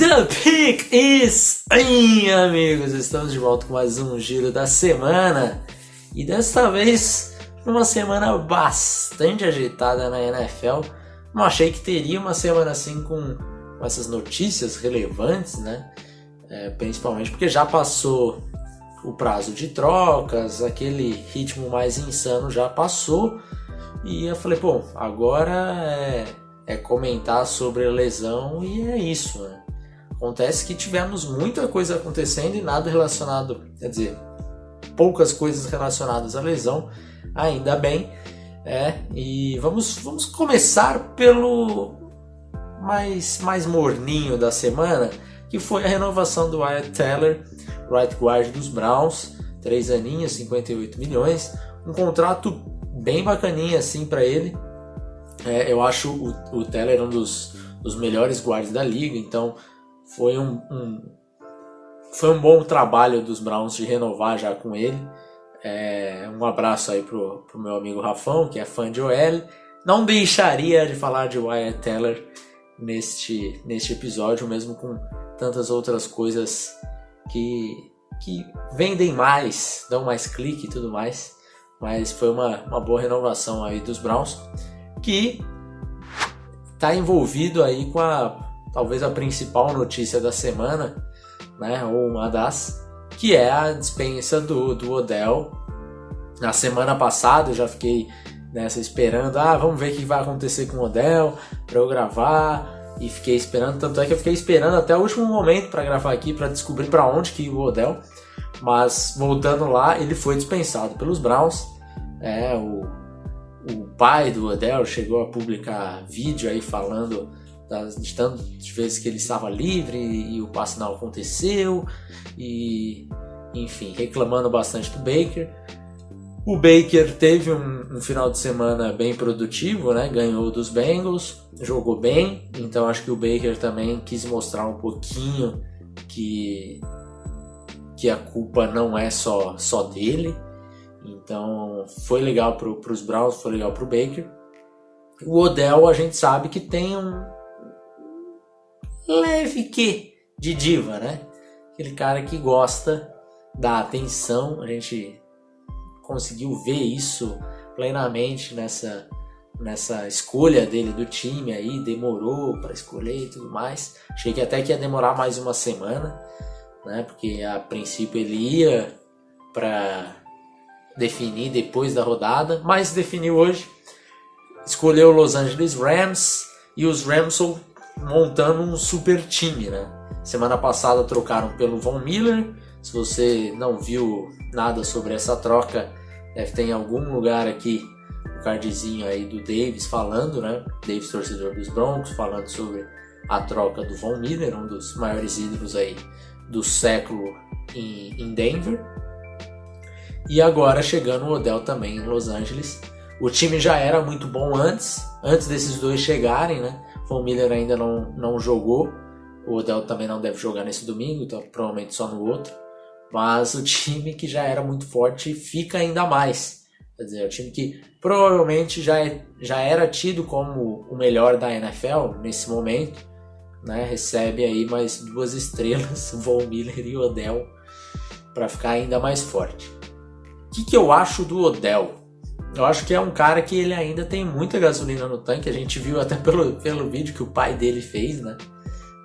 The pick is in, amigos. Estamos de volta com mais um giro da semana. E desta vez, uma semana bastante agitada na NFL. Não achei que teria uma semana assim com essas notícias relevantes, né? Principalmente porque já passou o prazo de trocas, aquele ritmo mais insano já passou. E eu falei, pô, agora é comentar sobre a lesão e é isso, né? Acontece que tivemos muita coisa acontecendo e nada relacionado, quer dizer, poucas coisas relacionadas à lesão, ainda bem. E vamos começar pelo mais morninho da semana, que foi a renovação do Wyatt Teller, right guard dos Browns, 3 aninhos, 58 milhões, um contrato bem bacaninha assim para ele. Eu acho o Teller um dos melhores guards da liga, então foi um bom trabalho dos Browns de renovar já com ele. Um abraço aí pro meu amigo Rafão, que é fã de OL. Não deixaria de falar de Wyatt Teller neste episódio, mesmo com tantas outras coisas que vendem mais, dão mais clique e tudo mais. Mas foi uma boa renovação aí dos Browns, que está envolvido aí com talvez a principal notícia da semana, né, ou uma das, que é a dispensa do Odell. Na semana passada eu já fiquei nessa esperando, vamos ver o que vai acontecer com o Odell para eu gravar, e fiquei esperando, tanto é que eu fiquei esperando até o último momento para gravar aqui, para descobrir para onde que ia o Odell. Mas voltando lá, ele foi dispensado pelos Browns. O pai do Odell chegou a publicar vídeo aí falando de tantas vezes que ele estava livre e o passe não aconteceu, e enfim, reclamando bastante do Baker. O Baker teve um final de semana bem produtivo, né? Ganhou dos Bengals, jogou bem, então acho que o Baker também quis mostrar um pouquinho que a culpa não é só dele. Então foi legal para os Browns, foi legal para o Baker. O Odell a gente sabe que tem um leve quê de diva, né? Aquele cara que gosta da atenção. A gente conseguiu ver isso plenamente nessa escolha dele do time aí. Demorou para escolher e tudo mais. Achei que até que ia demorar mais uma semana, né? Porque a princípio ele ia para definir depois da rodada, mas definiu hoje. Escolheu o Los Angeles Rams, e os Rams estão montando um super time, né? Semana passada trocaram pelo Von Miller. Se você não viu nada sobre essa troca, deve ter em algum lugar aqui o cardzinho aí do Davis falando, né? Davis, torcedor dos Broncos, falando sobre a troca do Von Miller, um dos maiores ídolos aí do século em Denver. E agora chegando o Odell também em Los Angeles. O time já era muito bom antes desses dois chegarem, né? O Von Miller ainda não jogou. O Odell também não deve jogar nesse domingo, então provavelmente só no outro. Mas o time que já era muito forte fica ainda mais. Quer dizer, o time que provavelmente já era tido como o melhor da NFL nesse momento, né? Recebe aí mais 2 estrelas, Von Miller e Odell, para ficar ainda mais forte. O que eu acho do Odell? Eu acho que é um cara que ele ainda tem muita gasolina no tanque. A gente viu até pelo vídeo que o pai dele fez, né?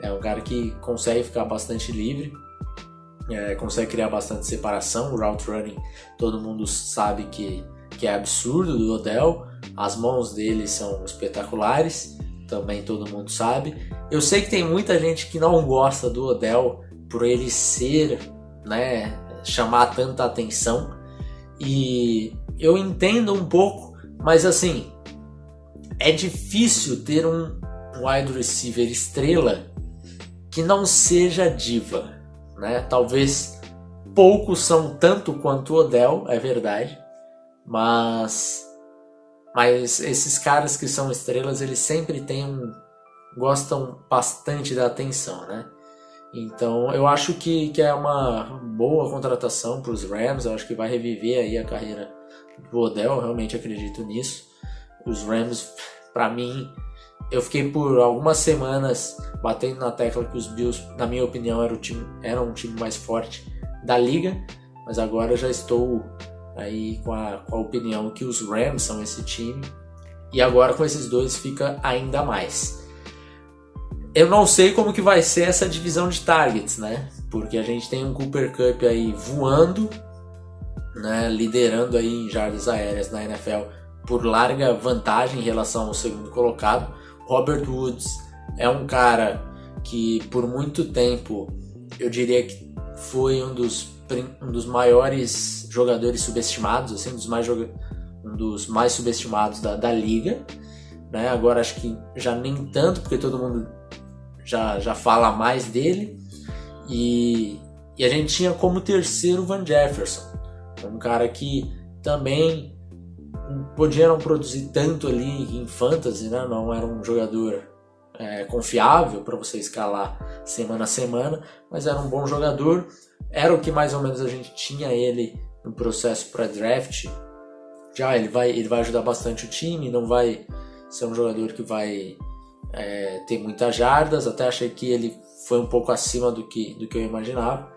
É um cara que consegue ficar bastante livre, consegue criar bastante separação. O route running, todo mundo sabe que é absurdo do Odell. As mãos dele são espetaculares, também todo mundo sabe. Eu sei que tem muita gente que não gosta do Odell por ele ser, né, chamar tanta atenção. E eu entendo um pouco, mas assim, é difícil ter um wide receiver estrela que não seja diva, né? Talvez poucos são tanto quanto o Odell, é verdade, mas esses caras que são estrelas, eles sempre gostam bastante da atenção, né? Então eu acho que é uma boa contratação para os Rams. Eu acho que vai reviver aí a carreira do Odell, eu realmente acredito nisso. Os Rams, para mim, eu fiquei por algumas semanas batendo na tecla que os Bills, na minha opinião, eram um time mais forte da liga, mas agora eu já estou aí com a opinião que os Rams são esse time, e agora com esses dois fica ainda mais. Eu não sei como que vai ser essa divisão de targets, né? Porque a gente tem um Cooper Kupp aí voando, né? Liderando aí em jardas aéreas na NFL por larga vantagem em relação ao segundo colocado. Robert Woods é um cara que por muito tempo eu diria que foi um dos maiores jogadores subestimados, assim, um dos mais subestimados da liga, né? Agora acho que já nem tanto, porque todo mundo já fala mais dele, e a gente tinha como terceiro Van Jefferson, um cara que também podia não produzir tanto ali em fantasy, né? Não era um jogador confiável para você escalar semana a semana, mas era um bom jogador, era o que mais ou menos a gente tinha ele no processo pré-draft. Já ele vai ajudar bastante o time, não vai ser um jogador que vai ter muitas jardas, até achei que ele foi um pouco acima do que eu imaginava,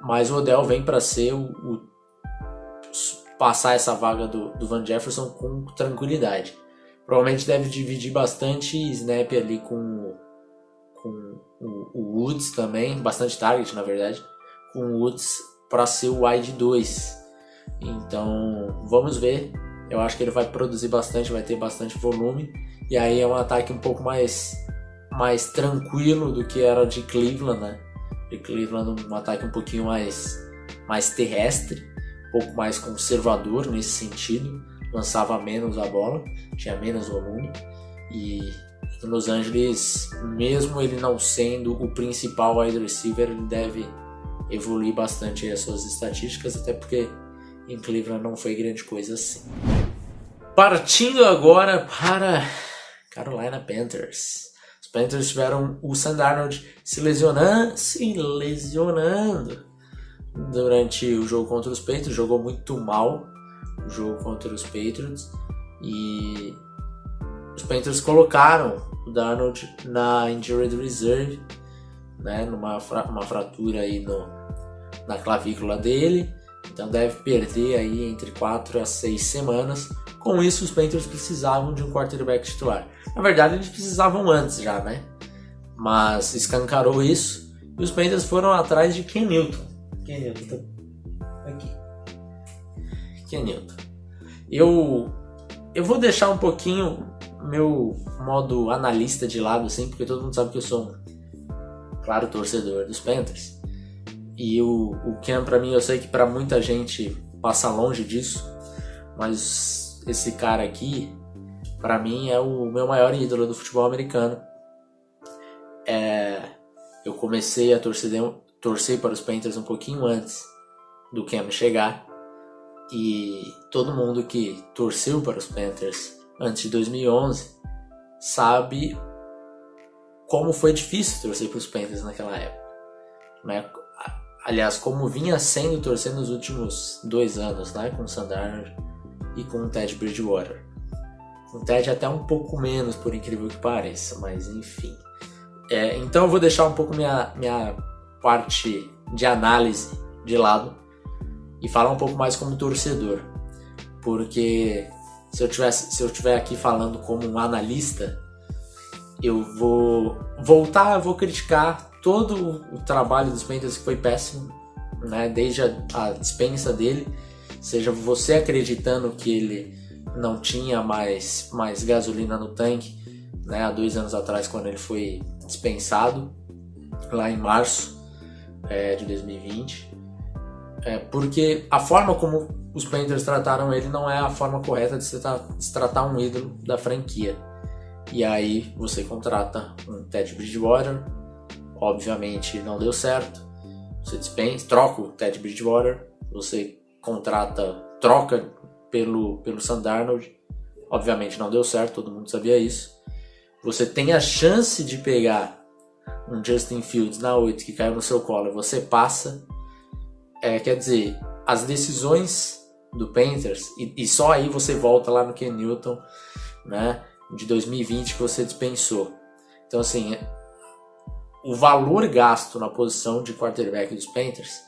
mas o Odell vem para ser passar essa vaga do Van Jefferson com tranquilidade. Provavelmente deve dividir bastante snap ali com o Woods também, bastante target na verdade, com o Woods para ser o wide 2. Então vamos ver, eu acho que ele vai produzir bastante, vai ter bastante volume, e aí é um ataque um pouco mais tranquilo do que era de Cleveland, né? De Cleveland, um ataque um pouquinho mais terrestre, um pouco mais conservador nesse sentido, lançava menos a bola, tinha menos volume, e no Los Angeles, mesmo ele não sendo o principal wide receiver, ele deve evoluir bastante as suas estatísticas, até porque em Cleveland não foi grande coisa assim. Partindo agora para Carolina Panthers. Os Panthers tiveram o Sam Darnold se lesionando durante o jogo contra os Patriots. Jogou muito mal o jogo contra os Patriots, e os Panthers colocaram o Darnold na Injured Reserve, né, numa fratura aí na clavícula dele, então deve perder aí entre 4 a 6 semanas. Com isso, os Panthers precisavam de um quarterback titular. Na verdade, eles precisavam antes já, né? Mas escancarou isso e os Panthers foram atrás de Ken Newton. Ken Newton. Eu vou deixar um pouquinho meu modo analista de lado, assim, porque todo mundo sabe que eu sou um claro torcedor dos Panthers. E o Ken, pra mim, eu sei que pra muita gente passa longe disso, mas esse cara aqui, pra mim, é o meu maior ídolo do futebol americano. Eu comecei a torcer para os Panthers um pouquinho antes do Cam chegar, e todo mundo que torceu para os Panthers antes de 2011 sabe como foi difícil torcer para os Panthers naquela época, né? Aliás, como vinha sendo torcer nos últimos 2 anos, né? Com o Sam Darnold e com o Teddy Bridgewater. O Teddy até um pouco menos, por incrível que pareça, mas enfim. Então eu vou deixar um pouco minha parte de análise de lado e falar um pouco mais como torcedor, porque se eu estiver aqui falando como um analista, eu vou criticar todo o trabalho dos Panthers, que foi péssimo, né? Desde a dispensa dele, seja você acreditando que ele não tinha mais gasolina no tanque, né? Há 2 anos atrás, quando ele foi dispensado, lá em março de 2020, porque a forma como os Panthers trataram ele não é a forma correta de se tratar um ídolo da franquia. E aí você contrata um Teddy Bridgewater, obviamente não deu certo, você troca o Teddy Bridgewater, você troca pelo Sam Darnold, obviamente não deu certo, todo mundo sabia isso. Você tem a chance de pegar um Justin Fields na 8 que caiu no seu colo e você passa. Quer dizer, as decisões do Panthers, e só aí você volta lá no Ken Newton, né? de 2020 que você dispensou. Então, assim, o valor gasto na posição de quarterback dos Panthers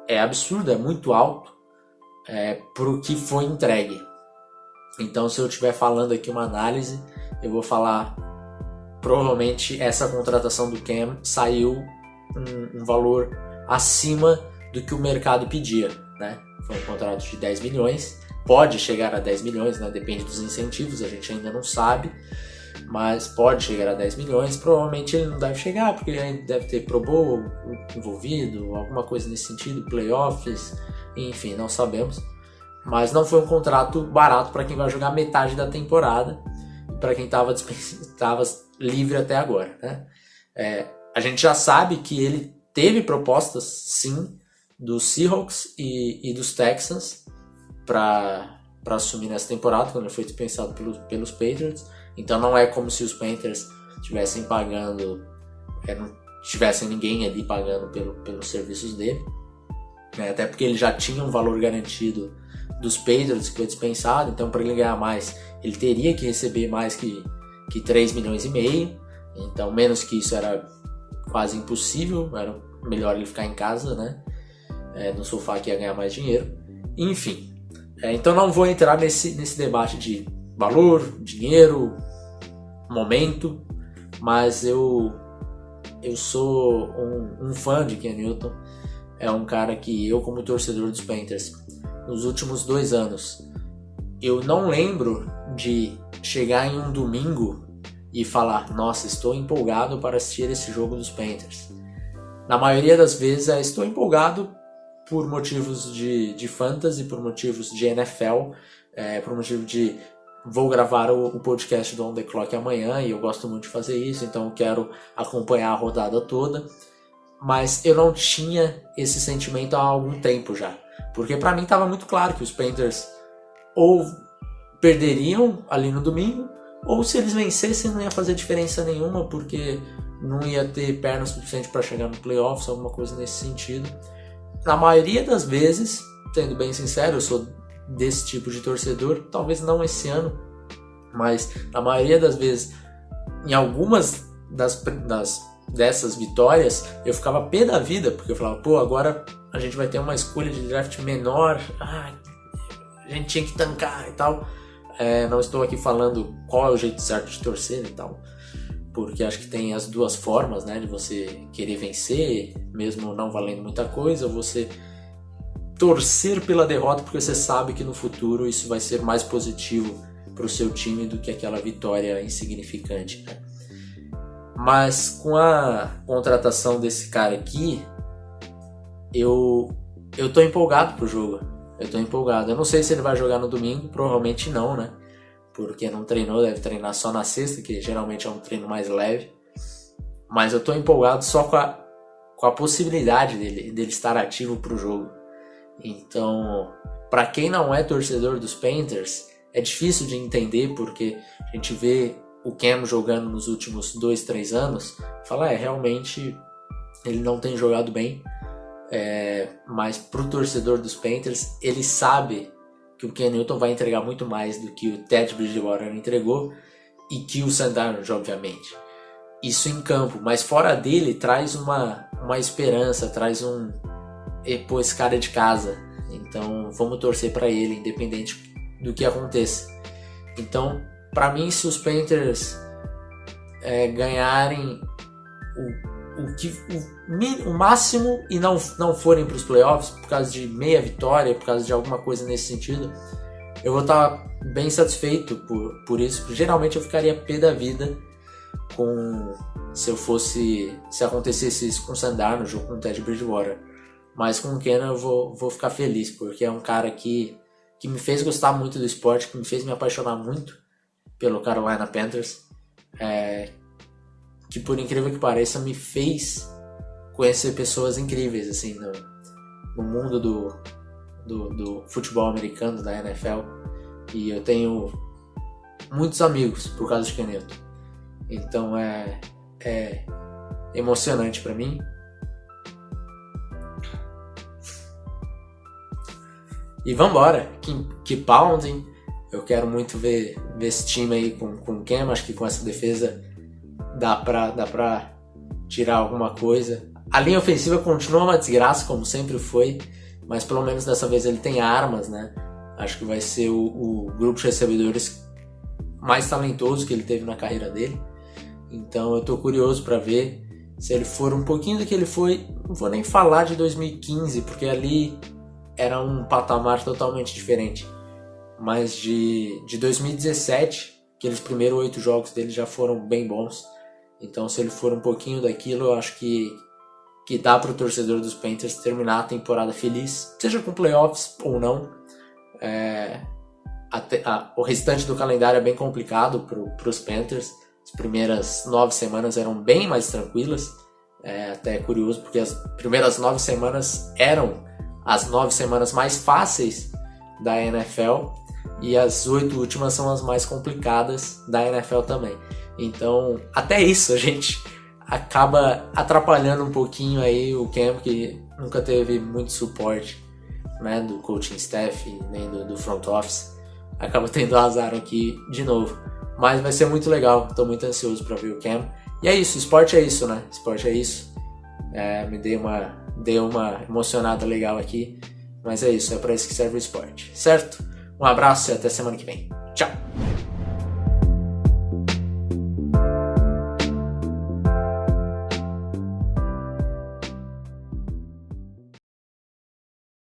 é absurdo, é muito alto para o que foi entregue. Então, se eu estiver falando aqui uma análise, eu vou falar, provavelmente essa contratação do Cam saiu um valor acima do que o mercado pedia, né? Foi um contrato de 10 milhões, pode chegar a 10 milhões, né? Depende dos incentivos, a gente ainda não sabe, mas pode chegar a 10 milhões, provavelmente ele não deve chegar, porque ainda deve ter Pro Bowl envolvido, alguma coisa nesse sentido, playoffs, enfim, não sabemos. Mas não foi um contrato barato para quem vai jogar metade da temporada e para quem estava livre até agora, né? A gente já sabe que ele teve propostas, sim, dos Seahawks e dos Texans para assumir nessa temporada, quando ele foi dispensado pelos Patriots. Então não é como se os Panthers estivessem pagando, não tivessem ninguém ali pagando pelos serviços dele, né? Até porque ele já tinha um valor garantido dos Patriots que foi dispensado, então para ele ganhar mais, ele teria que receber mais que 3 milhões e meio, então menos que isso era quase impossível, era melhor ele ficar em casa, né? No sofá, que ia ganhar mais dinheiro. Enfim, então não vou entrar nesse debate de valor, dinheiro, momento, mas eu sou um fã de Cam Newton. É um cara que eu, como torcedor dos Panthers, nos últimos 2 anos, eu não lembro de chegar em um domingo e falar, nossa, estou empolgado para assistir esse jogo dos Panthers. Na maioria das vezes estou empolgado por motivos de fantasy, por motivos de NFL, por motivo de vou gravar o podcast do On The Clock amanhã e eu gosto muito de fazer isso, então eu quero acompanhar a rodada toda. Mas eu não tinha esse sentimento há algum tempo já. Porque para mim estava muito claro que os Panthers ou perderiam ali no domingo, ou se eles vencessem não ia fazer diferença nenhuma, porque não ia ter perna suficiente para chegar no playoffs, alguma coisa nesse sentido. Na maioria das vezes, sendo bem sincero, eu sou desse tipo de torcedor, talvez não esse ano, mas na maioria das vezes, em algumas dessas vitórias, eu ficava pé da vida, porque eu falava, pô, agora a gente vai ter uma escolha de draft menor, a gente tinha que tancar e tal. Não estou aqui falando qual é o jeito certo de torcer e tal, porque acho que tem as duas formas, né, de você querer vencer, mesmo não valendo muita coisa, ou você torcer pela derrota, porque você sabe que no futuro isso vai ser mais positivo para o seu time do que aquela vitória insignificante, né? Mas com a contratação desse cara aqui, eu tô empolgado pro jogo. Eu tô empolgado. Eu não sei se ele vai jogar no domingo, provavelmente não, né? Porque não treinou, deve treinar só na sexta, que geralmente é um treino mais leve. Mas eu tô empolgado só com a possibilidade dele estar ativo pro jogo. Então, para quem não é torcedor dos Panthers, é difícil de entender, porque a gente vê o Cam jogando nos últimos 2-3 anos, fala, realmente ele não tem jogado bem, mas pro torcedor dos Panthers, ele sabe que o Cam Newton vai entregar muito mais do que o Ted Bridgewater entregou e que o Sam Darnold, obviamente. Isso em campo, mas fora dele traz uma esperança, traz pô, esse cara é de casa, então vamos torcer para ele, independente do que aconteça. Então, para mim, se os Panthers ganharem o máximo e não forem para os playoffs por causa de meia vitória, por causa de alguma coisa nesse sentido, eu vou estar bem satisfeito por isso, porque geralmente eu ficaria pé da vida se acontecesse isso com o Sam Darnold ou com o Ted Bridgewater. Mas com o Cam eu vou ficar feliz, porque é um cara que me fez gostar muito do esporte, que me fez me apaixonar muito pelo Carolina Panthers, que por incrível que pareça me fez conhecer pessoas incríveis assim, no mundo do futebol americano, da NFL, e eu tenho muitos amigos por causa de Cam Newton. Então é emocionante para mim. E vambora, keep pounding. Eu quero muito ver esse time aí com o Cam. Acho que com essa defesa dá pra tirar alguma coisa. A linha ofensiva continua uma desgraça, como sempre foi, mas pelo menos dessa vez ele tem armas, né? Acho que vai ser o grupo de recebedores mais talentoso que ele teve na carreira dele. Então eu tô curioso para ver se ele for um pouquinho do que ele foi. Não vou nem falar de 2015, porque ali era um patamar totalmente diferente. Mas de 2017, aqueles primeiros 8 jogos dele já foram bem bons. Então se ele for um pouquinho daquilo, eu acho que dá para o torcedor dos Panthers terminar a temporada feliz, seja com playoffs ou não. O restante do calendário é bem complicado para os Panthers. As primeiras 9 semanas eram bem mais tranquilas. Até curioso, porque as primeiras 9 semanas eram as 9 semanas mais fáceis da NFL e as 8 últimas são as mais complicadas da NFL também. Então, até isso a gente acaba atrapalhando um pouquinho aí o Cam, que nunca teve muito suporte, né, do coaching staff nem do front office. Acaba tendo azar aqui de novo. Mas vai ser muito legal, estou muito ansioso para ver o Cam. E é isso, esporte é isso, né? Esporte é isso. Me dei uma emocionada legal aqui. Mas é isso, é para isso que serve o esporte, certo? Um abraço e até semana que vem.